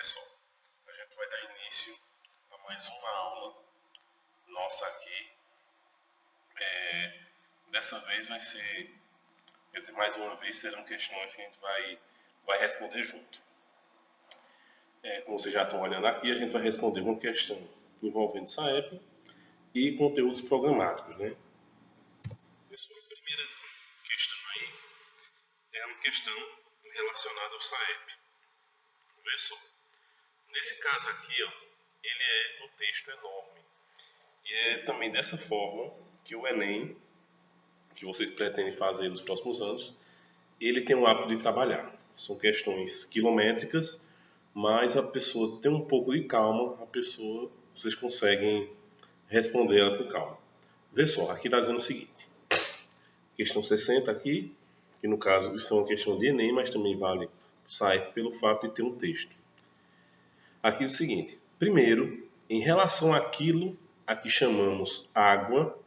pessoal, a gente vai dar início a mais uma aula nossa aqui. Dessa vez vai ser, quer dizer, mais uma vez serão questões que a gente vai responder junto. Como vocês já estão olhando aqui, a gente vai responder uma questão envolvendo SAEP e conteúdos programáticos, né? Pessoal, a primeira questão aí é uma questão relacionada ao SAEP. Vê só. Nesse caso aqui, ó, ele é um texto enorme. E é também dessa forma que o Enem, que vocês pretendem fazer nos próximos anos, ele tem o hábito de trabalhar. São questões quilométricas, mas a pessoa tem um pouco de calma, vocês conseguem responder ela com calma. Vê só, aqui está dizendo o seguinte. Questão 60 aqui, que no caso isso é uma questão de Enem, mas também vale o SAEP pelo fato de ter um texto. Aqui é o seguinte, primeiro, em relação àquilo a que chamamos água,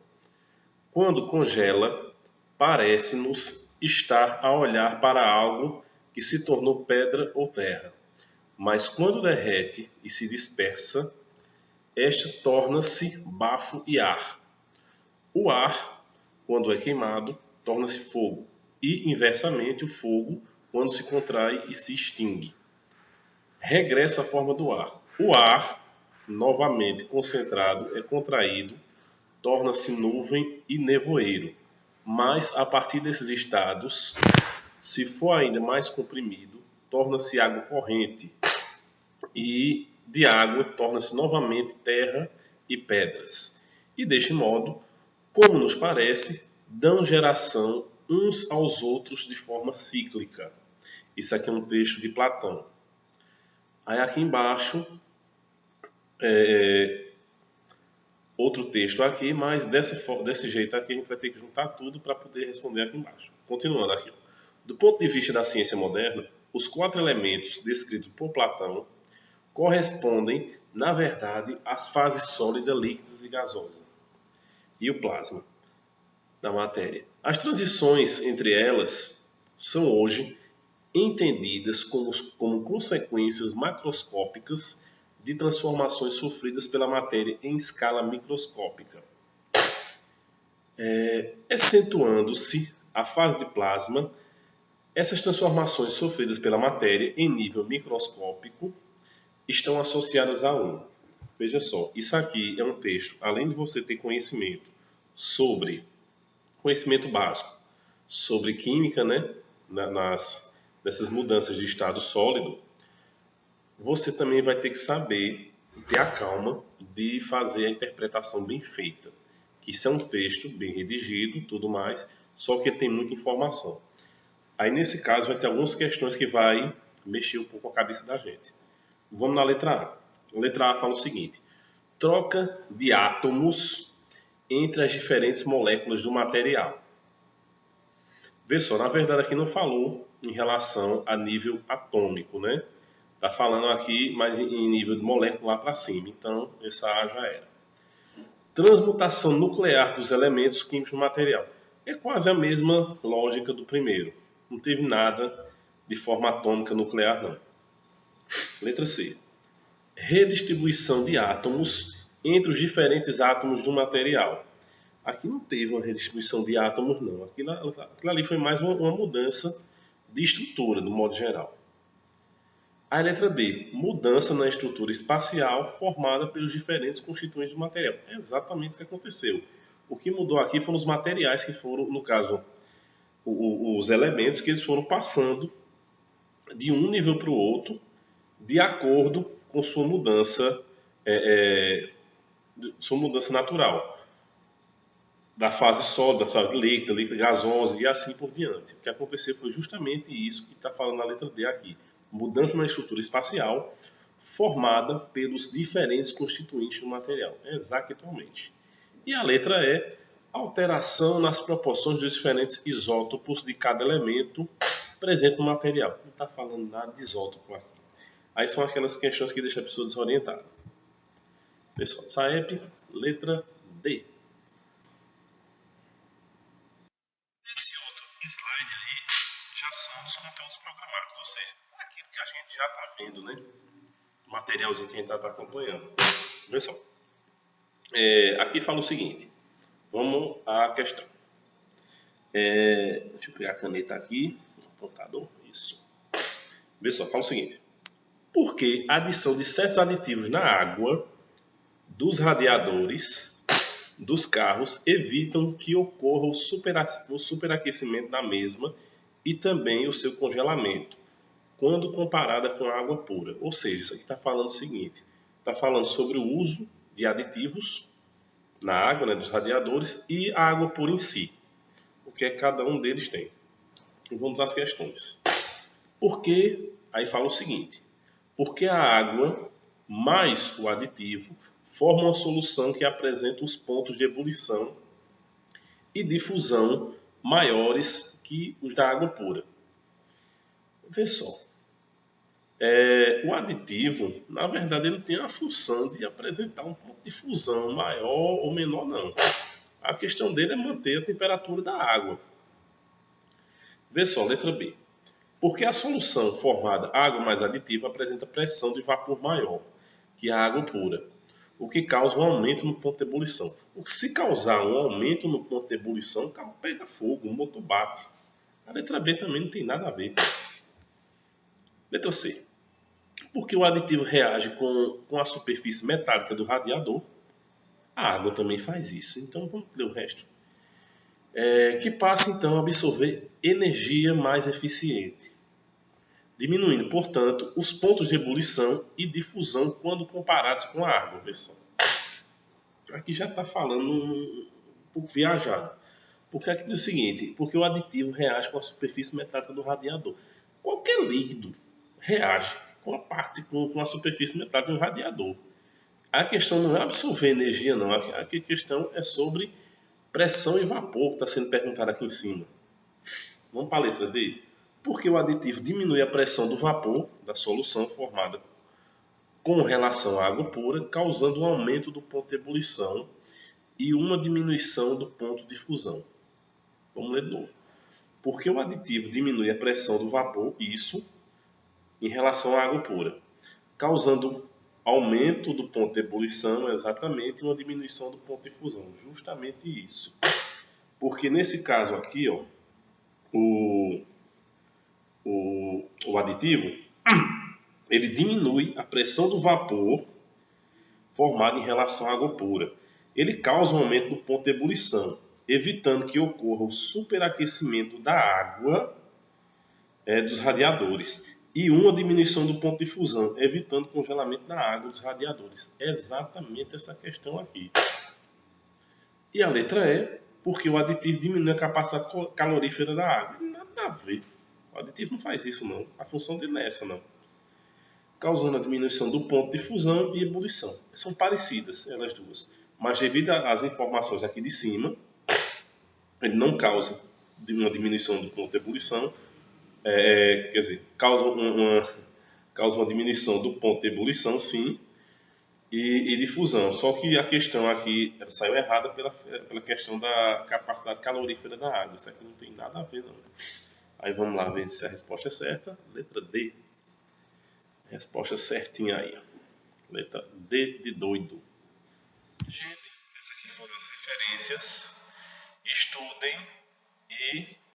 quando congela, parece-nos estar a olhar para algo que se tornou pedra ou terra. Mas quando derrete e se dispersa, esta torna-se bafo e ar. O ar, quando é queimado, torna-se fogo. E, inversamente, o fogo, quando se contrai e se extingue. Regressa à forma do ar. O ar, novamente concentrado, é contraído, torna-se nuvem e nevoeiro. Mas, a partir desses estados, se for ainda mais comprimido, torna-se água corrente. E de água torna-se novamente terra e pedras. E deste modo, como nos parece, dão geração uns aos outros de forma cíclica. Isso aqui é um texto de Platão. Aí aqui embaixo, outro texto aqui, mas desse jeito aqui a gente vai ter que juntar tudo para poder responder aqui embaixo. Continuando aqui. Do ponto de vista da ciência moderna, os 4 elementos descritos por Platão correspondem, na verdade, às fases sólida, líquida e gasosa e o plasma da matéria. As transições entre elas são hoje entendidas como consequências macroscópicas de transformações sofridas pela matéria em escala microscópica. Excetuando-se a fase de plasma, essas transformações sofridas pela matéria em nível microscópico estão associadas a um. Veja só, isso aqui é um texto, além de você ter conhecimento básico sobre química, né, nessas mudanças de estado sólido, você também vai ter que saber e ter a calma de fazer a interpretação bem feita. Que isso é um texto bem redigido e tudo mais, só que tem muita informação. Aí nesse caso vai ter algumas questões que vai mexer um pouco a cabeça da gente. Vamos na letra A. A letra A fala o seguinte: troca de átomos entre as diferentes moléculas do material. Vê só, na verdade aqui não falou em relação a nível atômico, né? Está falando aqui mais em nível de molécula para cima, então essa A já era. Transmutação nuclear dos elementos químicos do material. É quase a mesma lógica do primeiro. Não teve nada de forma atômica nuclear, não. Letra C. Redistribuição de átomos entre os diferentes átomos do material. Aqui não teve uma redistribuição de átomos, não. Aquilo ali foi mais uma mudança de estrutura, do modo geral. A letra D. Mudança na estrutura espacial formada pelos diferentes constituintes do material. É exatamente isso que aconteceu. O que mudou aqui foram os materiais que foram, no caso, os elementos que eles foram passando de um nível para o outro de acordo com sua mudança natural. Da fase sólida, da fase líquida, gasosa e assim por diante. O que aconteceu foi justamente isso que está falando na letra D aqui. Mudança na estrutura espacial formada pelos diferentes constituintes do material. Exatamente. E a letra E, alteração nas proporções dos diferentes isótopos de cada elemento presente no material. Não está falando nada de isótopo aqui. Aí são aquelas questões que deixam a pessoa desorientada. Pessoal, SAEP, letra D. Esse outro slide aí já são dos conteúdos programáticos, ou seja, aquilo que a gente já está vendo, né? materialzinho que a gente está acompanhando. Vê só. Aqui fala o seguinte. Vamos à questão. Deixa eu pegar a caneta aqui. Apontador. Isso. Vê só, fala o seguinte. Por que a adição de certos aditivos na água dos radiadores dos carros evitam que ocorra o superaquecimento da mesma e também o seu congelamento, quando comparada com a água pura? Ou seja, isso aqui está falando o seguinte, está falando sobre o uso de aditivos na água, né, dos radiadores, e a água pura em si, o que cada um deles tem. E vamos às questões. Porque, aí fala o seguinte, porque a água mais o aditivo formam uma solução que apresenta os pontos de ebulição e difusão maiores que os da água pura. Vê só. O aditivo, na verdade, ele tem a função de apresentar um ponto de fusão maior ou menor, não. A questão dele é manter a temperatura da água. Vê só, letra B. Porque a solução formada água mais aditivo apresenta pressão de vapor maior que a água pura, o que causa um aumento no ponto de ebulição. Se causar um aumento no ponto de ebulição, o carro pega fogo, o motor bate. A letra B também não tem nada a ver. Letra C. Porque o aditivo reage com a superfície metálica do radiador, a água também faz isso. Então vamos ler o resto. Que passa então a absorver energia mais eficiente, diminuindo, portanto, os pontos de ebulição e difusão quando comparados com a água. Vê só. Aqui já está falando um pouco viajado. Porque aqui diz o seguinte, porque o aditivo reage com a superfície metálica do radiador. Qualquer líquido reage com a superfície metálica do radiador. A questão não é absorver energia, não. A questão é sobre pressão e vapor, que está sendo perguntado aqui em cima. Vamos para a letra D. Porque o aditivo diminui a pressão do vapor da solução formada com relação à água pura, causando um aumento do ponto de ebulição e uma diminuição do ponto de fusão. Vamos ler de novo. Porque o aditivo diminui a pressão do vapor, isso, em relação à água pura, causando aumento do ponto de ebulição, exatamente, e uma diminuição do ponto de fusão. Justamente isso. Porque nesse caso aqui, ó, o aditivo, ele diminui a pressão do vapor formado em relação à água pura. Ele causa um aumento do ponto de ebulição, evitando que ocorra o superaquecimento da água dos radiadores e uma diminuição do ponto de fusão, evitando o congelamento da água dos radiadores. É exatamente essa questão aqui. E a letra E, porque o aditivo diminui a capacidade calorífera da água. Nada a ver. O aditivo não faz isso, não. A função dele não é essa, não. Causando a diminuição do ponto de fusão e ebulição. São parecidas, elas duas. Mas devido às informações aqui de cima, ele não causa uma diminuição do ponto de ebulição, quer dizer, causa uma diminuição do ponto de ebulição, sim, e de fusão. Só que a questão aqui saiu errada pela questão da capacidade calorífera da água. Isso aqui não tem nada a ver, não. Aí vamos lá ver se a resposta é certa. Letra D. Resposta certinha aí. Letra D de doido. Gente, essas aqui foram as referências. Estudem e